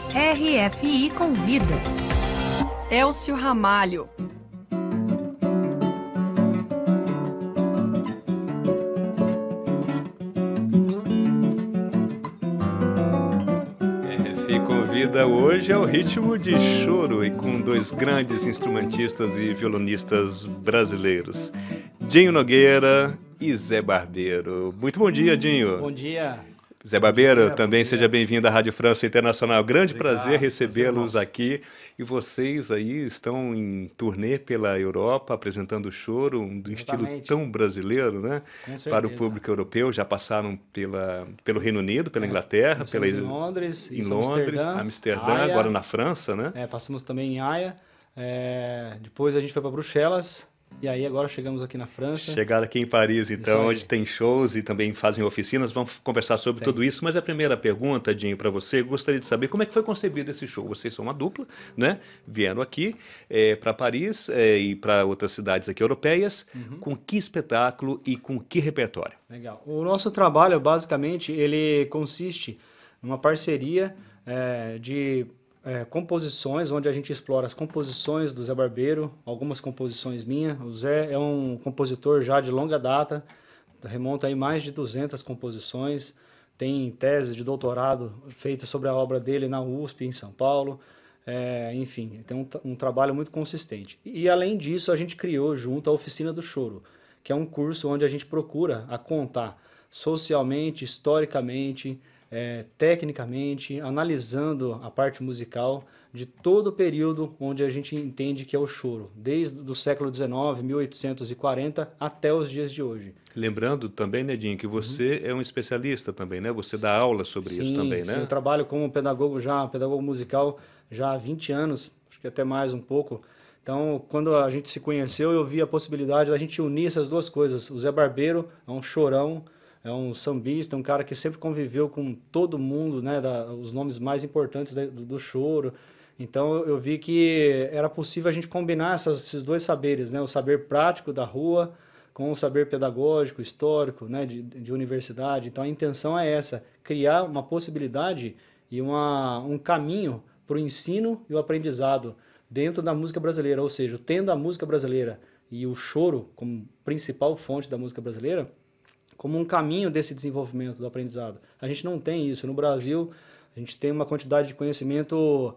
RFI Convida. Elcio Ramalho. RFI Convida hoje é o ritmo de choro e com dois grandes instrumentistas e violonistas brasileiros, Dinho Nogueira e Zé Barbeiro. Muito bom dia, Dinho. Bom dia. Zé Barbeiro, também seja bem-vindo à Rádio França Internacional. Grande prazer recebê-los aqui. E vocês aí estão em turnê pela Europa, apresentando o choro, um estilo tão brasileiro, né? Para o público europeu. Já passaram pelo Reino Unido, pela Inglaterra, em Londres, Amsterdã, Haia, agora na França, né? Passamos também em Haia. Depois a gente foi para Bruxelas. E aí agora chegamos aqui na França. Chegaram aqui em Paris, então, onde tem shows e também fazem oficinas. Vamos conversar sobre tudo isso. Mas a primeira pergunta, Dinho, para você, gostaria de saber como é que foi concebido esse show. Vocês são uma dupla, né? Vieram aqui para Paris e para outras cidades aqui europeias. Com que espetáculo e com que repertório? Legal. O nosso trabalho, basicamente, ele consiste numa parceria de composições, onde a gente explora as composições do Zé Barbeiro, algumas composições minhas. O Zé é um compositor já de longa data, remonta aí mais de 200 composições, tem tese de doutorado feita sobre a obra dele na USP, em São Paulo, enfim, tem um trabalho muito consistente. E além disso, a gente criou junto a Oficina do Choro, que é um curso onde a gente procura a contar socialmente, historicamente, tecnicamente, analisando a parte musical de todo o período onde a gente entende que é o choro, desde o século XIX, 1840, até os dias de hoje. Lembrando também, Nedinho, que você é um especialista também, né? Você dá aula sobre isso também, né? Sim, eu trabalho como pedagogo musical já há 20 anos, acho que até mais um pouco. Então, quando a gente se conheceu, eu vi a possibilidade da gente unir essas duas coisas. O Zé Barbeiro é um chorão, é um sambista, um cara que sempre conviveu com todo mundo, né, os nomes mais importantes do choro. Então eu vi que era possível a gente combinar esses dois saberes, né, o saber prático da rua com o saber pedagógico, histórico, né, de universidade. Então a intenção é essa, criar uma possibilidade e um caminho para o ensino e o aprendizado dentro da música brasileira, ou seja, tendo a música brasileira e o choro como principal fonte da música brasileira, como um caminho desse desenvolvimento do aprendizado. A gente não tem isso. No Brasil, a gente tem uma quantidade de conhecimento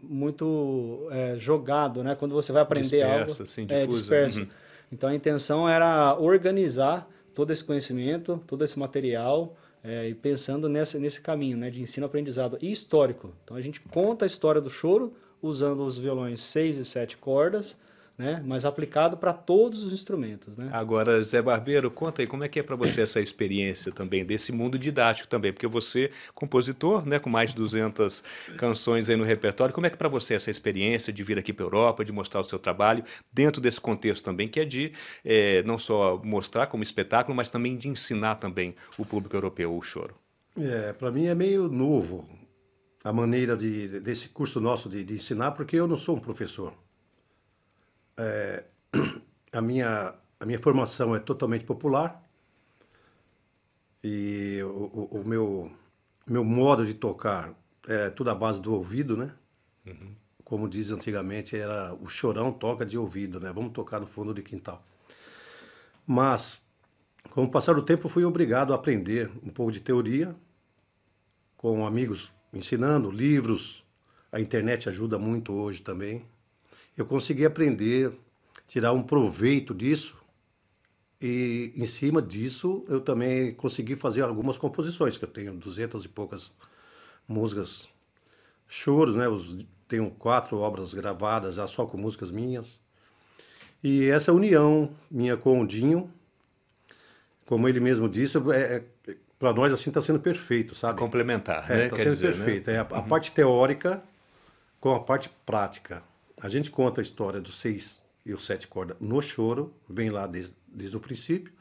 muito jogado, né? Quando você vai aprender algo... Assim, difusa. Disperso. Então, a intenção era organizar todo esse conhecimento, todo esse material, e pensando nesse caminho, né? De ensino-aprendizado e histórico. Então, a gente conta a história do choro usando os violões 6 e 7 cordas, né? Mas aplicado para todos os instrumentos, né? Agora, Zé Barbeiro, conta aí, como é que é para você essa experiência também, desse mundo didático também? Porque você, compositor, né, com mais de 200 canções aí no repertório, como é que para você essa experiência de vir aqui para a Europa, de mostrar o seu trabalho, dentro desse contexto também, que é de não só mostrar como espetáculo, mas também de ensinar também o público europeu o choro? Para mim é meio novo a maneira desse curso nosso de ensinar, porque eu não sou um professor. A minha formação é totalmente popular e o meu modo de tocar é tudo à base do ouvido, né? Como diz antigamente, era o chorão toca de ouvido, né? Vamos tocar no fundo de quintal. Mas, com o passar do tempo, eu fui obrigado a aprender um pouco de teoria, com amigos ensinando, livros, a internet ajuda muito hoje também. Eu consegui aprender, tirar um proveito disso e, em cima disso, eu também consegui fazer algumas composições, que eu tenho 200 e poucas músicas, choros, né? Tenho 4 obras gravadas já só com músicas minhas. E essa união minha com o Dinho, como ele mesmo disse, para nós assim está sendo perfeito, sabe? Complementar, né? Está sendo perfeito. Né? A parte teórica com a parte prática. A gente conta a história dos 6 e os 7 cordas no choro, vem lá desde o princípio,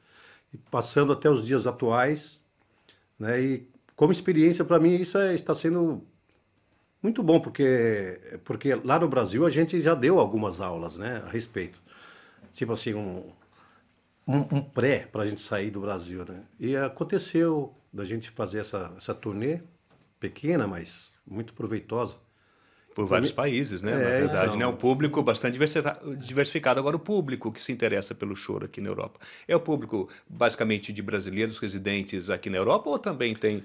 e passando até os dias atuais, né? E como experiência, para mim, isso está sendo muito bom, porque lá no Brasil a gente já deu algumas aulas, né, a respeito. Tipo assim, um pré para a gente sair do Brasil, né? E aconteceu da gente fazer essa turnê pequena, mas muito proveitosa. Por vários países, né? Na verdade, né? Um público bastante diversificado. Agora, o público que se interessa pelo choro aqui na Europa é o público basicamente de brasileiros residentes aqui na Europa ou também tem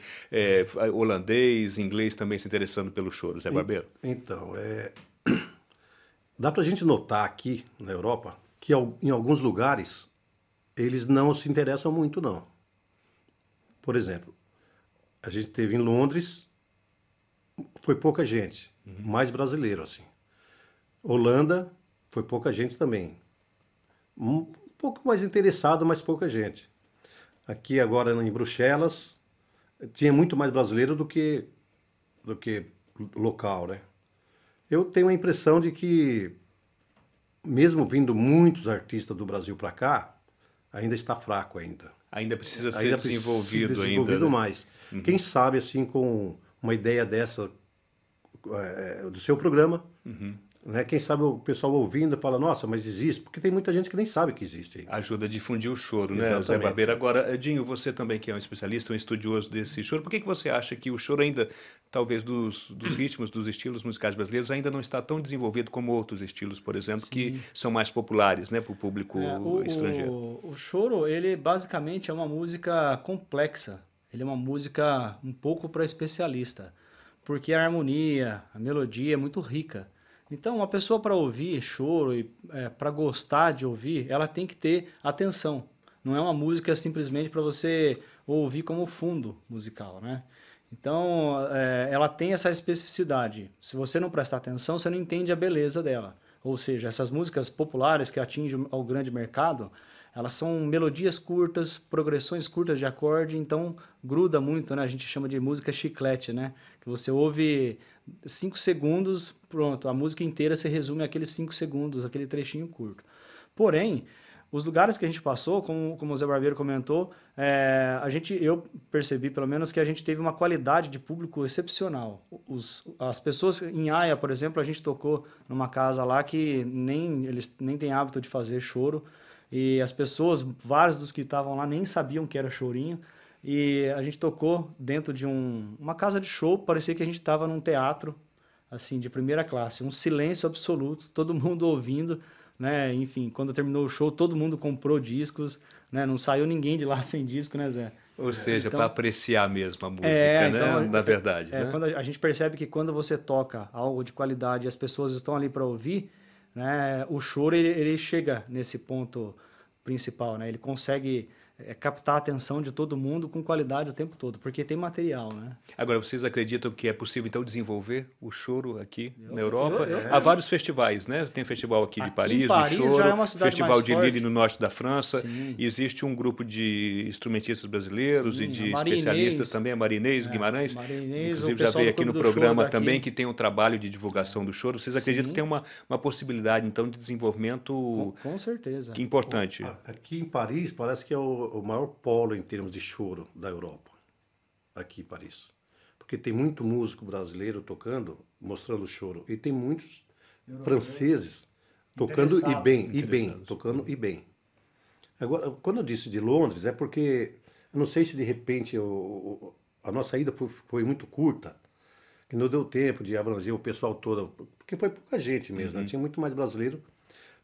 holandês, inglês também se interessando pelo choro, Zé Barbeiro? Então, dá pra gente notar aqui na Europa que em alguns lugares eles não se interessam muito, não. Por exemplo, a gente teve em Londres, foi pouca gente, mais brasileiro, assim. Holanda, foi pouca gente também. Um pouco mais interessado, mas pouca gente. Aqui agora em Bruxelas, tinha muito mais brasileiro do que local, né? Eu tenho a impressão de que, mesmo vindo muitos artistas do Brasil para cá, ainda está fraco ainda. Ainda precisa ser desenvolvido desenvolvido ainda, mais. Quem sabe, assim, com uma ideia dessa do seu programa, né? Quem sabe o pessoal ouvindo fala, nossa, mas existe, porque tem muita gente que nem sabe que existe. Ajuda a difundir o choro, né, Exatamente. Zé Barbeiro? Agora, Edinho, você também que é um especialista, um estudioso desse choro, por que você acha que o choro ainda, talvez dos ritmos, dos estilos musicais brasileiros, ainda não está tão desenvolvido como outros estilos, por exemplo, que são mais populares, né, para o público estrangeiro? O choro, ele basicamente é uma música complexa. Ele é uma música um pouco para especialista, porque a harmonia, a melodia é muito rica. Então, uma pessoa para ouvir choro e para gostar de ouvir, ela tem que ter atenção. Não é uma música simplesmente para você ouvir como fundo musical, né? Então, ela tem essa especificidade. Se você não prestar atenção, você não entende a beleza dela. Ou seja, essas músicas populares que atingem ao grande mercado, elas são melodias curtas, progressões curtas de acorde, então gruda muito, né? A gente chama de música chiclete, né? Que você ouve 5 segundos, pronto, a música inteira se resume àqueles 5 segundos, aquele trechinho curto. Porém, os lugares que a gente passou, como o Zé Barbeiro comentou, eu percebi pelo menos que a gente teve uma qualidade de público excepcional. As pessoas em Haia, por exemplo, a gente tocou numa casa lá que eles nem têm hábito de fazer choro, e as pessoas, vários dos que estavam lá nem sabiam que era chorinho, e a gente tocou dentro de uma casa de show, parecia que a gente estava num teatro, assim, de primeira classe, um silêncio absoluto, todo mundo ouvindo, né? Enfim, quando terminou o show, todo mundo comprou discos, né? Não saiu ninguém de lá sem disco, né, Zé? Ou seja, então, para apreciar mesmo a música, né? Então, Na verdade, né? Quando a gente percebe que quando você toca algo de qualidade e as pessoas estão ali para ouvir, né? O choro ele chega nesse ponto principal, né? Ele consegue captar a atenção de todo mundo com qualidade o tempo todo, porque tem material, né? Agora, vocês acreditam que é possível, então, desenvolver o choro aqui na Europa? Há vários festivais, né? Tem festival aqui de Paris, do choro, já é uma cidade festival mais de forte. Lille, no norte da França. Sim. Existe um grupo de instrumentistas brasileiros Sim, e de a Marinês. especialistas também, a Marinês, Guimarães. Marinês, Inclusive, o já pessoal veio do aqui no Clube do programa Choro também, daqui. que tem um trabalho de divulgação do choro. Vocês acreditam que tem uma possibilidade, então, de desenvolvimento Com certeza. importante? Aqui em Paris parece que é o maior polo em termos de choro da Europa. Aqui em Paris. Porque tem muito músico brasileiro tocando, mostrando choro. E tem muitos franceses tocando tocando e bem. Agora, quando eu disse de Londres, é porque, eu não sei se de repente a nossa ida foi muito curta, que não deu tempo de abranger o pessoal todo, porque foi pouca gente mesmo, né? Tinha muito mais brasileiro.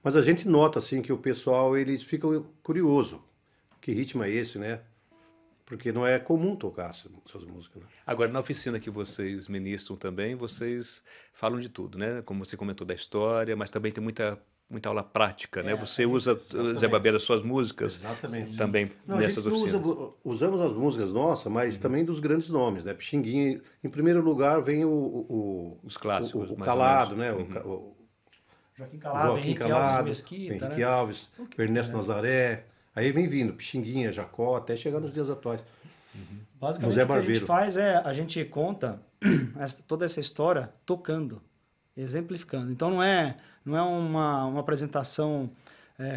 Mas a gente nota, assim, que o pessoal, eles ficam curioso. Que ritmo é esse, né? Porque não é comum tocar essas músicas, né? Agora, na oficina que vocês ministram também, vocês falam de tudo, né? Como você comentou da história, mas também tem muita aula prática, né? Você usa, Zé Barbeiro, as suas músicas também nessas oficinas. Usamos as músicas nossas, mas também dos grandes nomes, né? Pixinguinha, em primeiro lugar vem os clássicos, o mais Calado, ou né? menos. Joaquim Calado, Henrique Alves de Mesquita, Henrique né? Alves, Ernesto Nazaré. Aí vem vindo Pixinguinha, Jacó, até chegar nos dias atuais. Basicamente, José o que a gente Barbeiro. faz a gente conta toda essa história tocando, exemplificando. Então, não é uma apresentação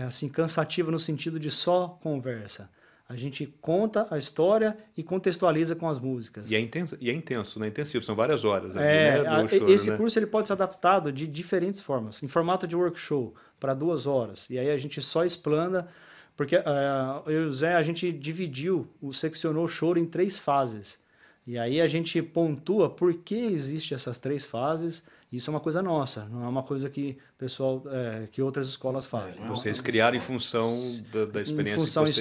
assim, cansativa no sentido de só conversa. A gente conta a história e contextualiza com as músicas. E é intenso, né? Intensivo, são várias horas. Ali, né? Esse curso ele pode ser adaptado de diferentes formas, em formato de workshop, para 2 horas. E aí a gente só explana, porque eu e o Zé, a gente seccionou o choro em 3 fases. E aí a gente pontua por que existe essas 3 fases. Isso é uma coisa nossa, não é uma coisa que pessoal, que outras escolas fazem. Vocês criaram em função da experiência que vocês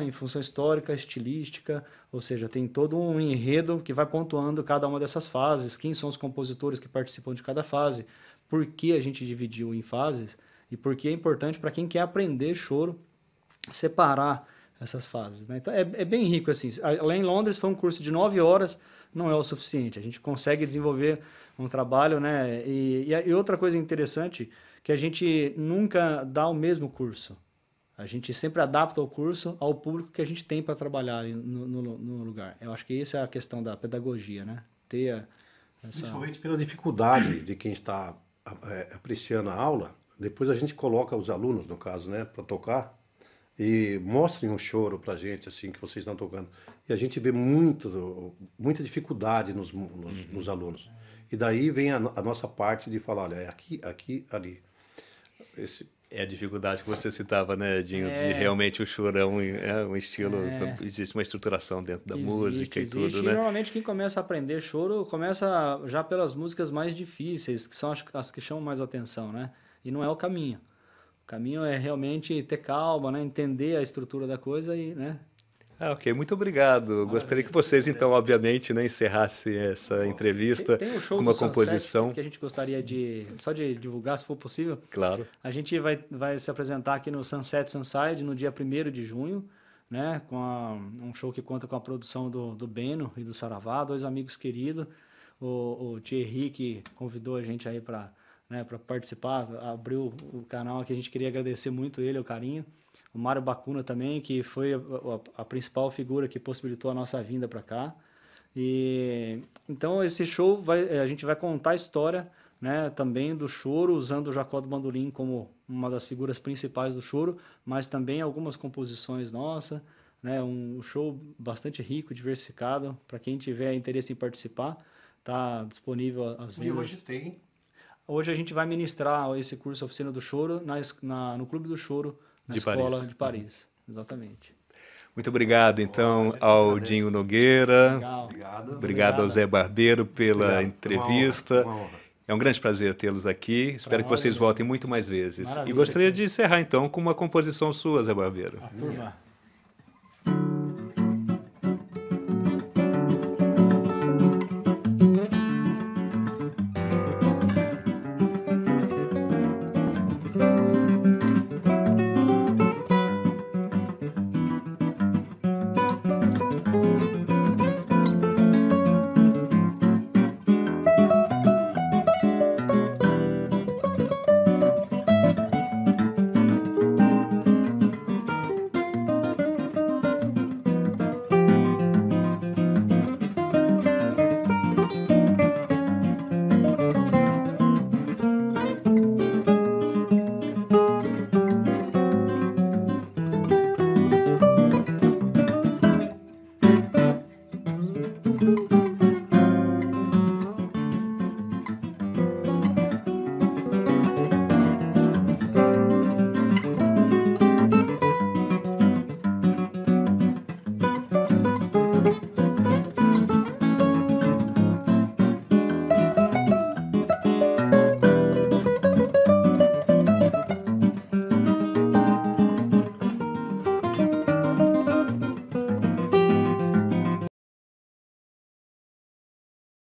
Em função histórica, estilística, ou seja, tem todo um enredo que vai pontuando cada uma dessas fases, quem são os compositores que participam de cada fase, por que a gente dividiu em fases e por que é importante para quem quer aprender choro separar essas fases, né? Então é bem rico assim. Lá em Londres foi um curso de 9 horas, não é o suficiente. A gente consegue desenvolver um trabalho, né? E outra coisa interessante que a gente nunca dá o mesmo curso. A gente sempre adapta o curso ao público que a gente tem para trabalhar no lugar. Eu acho que essa é a questão da pedagogia, né? Principalmente pela dificuldade de quem está apreciando a aula. Depois a gente coloca os alunos, no caso, né, para tocar. E mostrem um choro pra gente, assim, que vocês estão tocando. E a gente vê muita dificuldade nos alunos. E daí vem a nossa parte de falar, olha, é aqui, aqui, ali. É a dificuldade que você citava, né, Edinho? De realmente o chorão é um estilo, existe uma estruturação dentro da música e tudo, né? E normalmente quem começa a aprender choro começa já pelas músicas mais difíceis, que são as que chamam mais atenção, né? E não é o caminho. O caminho é realmente ter calma, né? Entender a estrutura da coisa e, né? Ok, muito obrigado. Gostaria que vocês, então, obviamente, né, encerrassem essa entrevista Tem um show com uma do Sunset composição. que a gente gostaria só de divulgar, se for possível. Claro. A gente vai se apresentar aqui no Sunset Sunside no dia 1º de junho, né? Com um show que conta com a produção do Beno e do Saravá, 2 amigos queridos. O Thierry, que convidou a gente aí para participar, abriu o canal aqui, a gente queria agradecer muito ele, o carinho. O Mário Bacuna também, que foi a principal figura que possibilitou a nossa vinda para cá. E então esse show a gente vai contar a história, né, também do choro, usando o Jacó do Bandolim como uma das figuras principais do choro, mas também algumas composições nossas, né, um show bastante rico, diversificado, para quem tiver interesse em participar, está disponível as vendas. E hoje tem... Hoje a gente vai ministrar esse curso Oficina do Choro no Clube do Choro, na Escola de Paris. Exatamente. Muito obrigado, então, ao Dinho Nogueira. Legal. Obrigado ao Zé Barbeiro pela Obrigado. entrevista. Uma honra. É um grande prazer tê-los aqui. Espero que nós, vocês voltem muito mais vezes. Maravilha. E gostaria de encerrar, então, com uma composição sua, Zé Barbeiro. A turma.